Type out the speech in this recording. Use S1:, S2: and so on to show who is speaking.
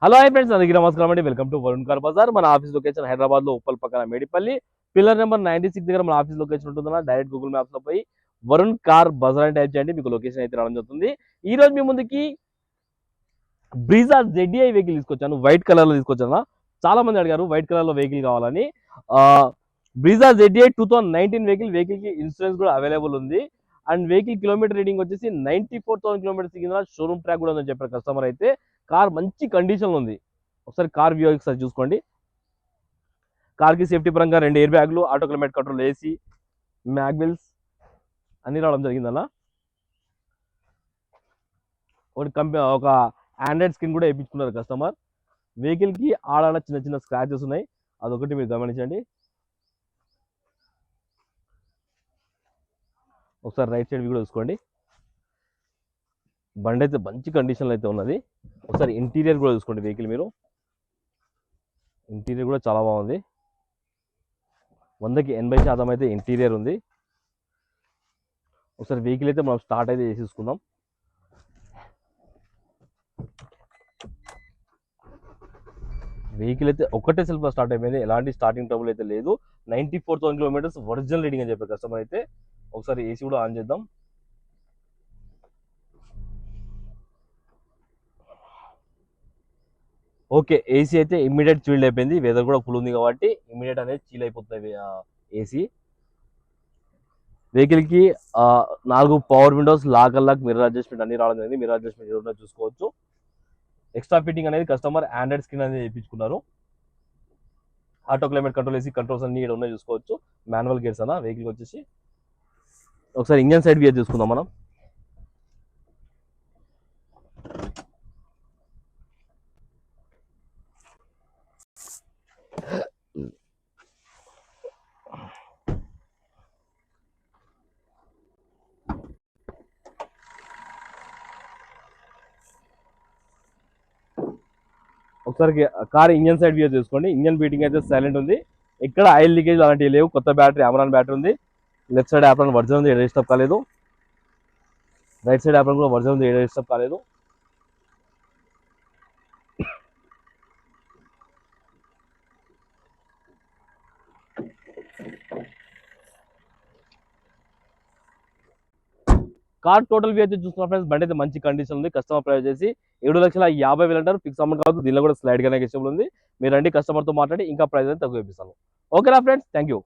S1: Hello hi friends, అందరికీ నమస్కారం అండి. Welcome to Varun car Bazaar. మన ఆఫీస్ లొకేషన్ హైదరాబాద్ లో ఉప్పల్ పక్కన మేడిపల్లి పిల్లర్ నెంబర్ 96 దగ్గర మన ఆఫీస్ లొకేషన్ ఉంటుందన్న. డైరెక్ట్ గూగుల్ మ్యాప్స్ లో పోయి వరుణ్ కార్ బజార్ అని టైప్ చేయండి, మీకు లొకేషన్ అయితే రావడం జరుగుతుంది. ఈ రోజు మీ ముందుకి బ్రీజా ZDI వెహికల్ తీసుకొచ్చాను. వైట్ కలర్ లో తీసుకొచ్చాను. చాలా మంది అడిగారు వైట్ కలర్ లో వెహికల్ కావాలని. బ్రీజా ZDI 2019 వెహికల్ కి ఇన్సూరెన్స్ కూడా అవైలబుల్ ఉంది. అండ్ వెహికల్ కిలోమీటర్ రీడింగ్ వచ్చేసి 94,000 కిలోమీటర్స్ కింద షోరూమ్ ట్రాక్ కూడా ఉందని చెప్పారు కస్టమర్ అయితే. కార్ మంచి కండిషన్ ఉంది. ఒకసారి కార్ వ్యూ ఒకసారి చూసుకోండి. కార్ కి సేఫ్టీ పరంగా 2 ఎయిర్ బ్యాగ్లు, ఆటో క్లైమేట్ కంట్రోల్, ఏసీ, మ్యాగ్విల్స్ అన్ని రావడం జరిగిందన్న. ఒక ఆండ్రాయిడ్ స్క్రీన్ కూడా వేయించుకున్నారు కస్టమర్. వెహికల్ కి ఆడాడ చిన్న చిన్న స్క్రాచెస్ ఉన్నాయి, అదొకటి మీరు గమనించండి. ఒకసారి రైట్ సైడ్ కూడా చూసుకోండి. బండి అయితే మంచి కండిషన్లో అయితే ఉన్నది. ఒకసారి ఇంటీరియర్ కూడా చూసుకోండి. వెహికల్ మీరు ఇంటీరియర్ కూడా చాలా బాగుంది. 100కి 80% అయితే ఇంటీరియర్ ఉంది. ఒకసారి వెహికల్ అయితే మనం స్టార్ట్ అయితే చేసేసుకుందాం. వెహికల్ అయితే ఒకటే సెల్ఫ్లో స్టార్ట్ అయిపోయింది, ఎలాంటి స్టార్టింగ్ ట్రబుల్ అయితే లేదు. 94,000 కిలోమీటర్స్ ఒరిజినల్ రీడింగ్ అని చెప్పారు కస్టమర్ అయితే. ఒకసారి ఏసీ కూడా ఆన్ చేద్దాం. ఓకే, ఏసీ అయితే ఇమ్మీడియట్ చీల్డ్ అయిపోయింది. వెదర్ కూడా ఫుల్ ఉంది కాబట్టి ఇమ్మీడియట్ అనేది చీల్ అయిపోతుంది ఏసీ. వెహికల్ కి 4 power windows, lock mirror adjustment అన్ని రావడం జరిగింది. మిర్రర్ అడ్జస్ట్మెంట్ ఏదైనా చూసుకోవచ్చు. ఎక్స్ట్రా ఫిట్టింగ్ అనేది కస్టమర్ ఆండ్రాయిడ్ స్క్రీన్ అనేది చేయించుకున్నారు. Auto climate control, AC controls అన్ని ఇక్కడ ఉన్నాయి చూసుకోవచ్చు. మాన్యువల్ గేర్స్ అన్న వెహికల్ వచ్చేసి. ఒకసారి ఇంజన్ సైడ్ వ్యూ చూసుకుందాం మనం. ఒకసారి కార్ ఇంజన్ సైడ్ వ్యూ చూసుకోండి. ఇంజన్ బీటింగ్ అయితే సైలెంట్ ఉంది. ఎక్కడ ఆయిల్ లీకేజ్ అలాంటివి లేవు. కొత్త బ్యాటరీ, అమరాన్ బ్యాటరీ ఉంది. లెఫ్ట్ సైడ్ యాప్రాన్ వర్జన్ ఉంది, డిస్టర్బ్ కాలేదు. రైట్ సైడ్ యాప్రాన్ కూడా వర్జన్ ఉంది, డిస్టర్బ్ కాలేదు. కార్ టోటల్ వ్యూ అయితే చూస్తున్న ఫ్రెండ్స్, బండి అయితే మంచి కండిషన్ ఉంది. కస్టమర్ ప్రైస్ చేసి 7,50,000 అంటారు. ఫిక్స్ అమౌంట్ కాదు, దీనిలో కూడా స్లైడ్ గా ఉంది. మీరు రండి, కస్టమర్ తో మాట్లాడి ఇంకా ప్రైస్ అయితే తక్కువ ఇప్పిస్తాను. ఓకేనా ఫ్రెండ్స్, థ్యాంక్ యూ.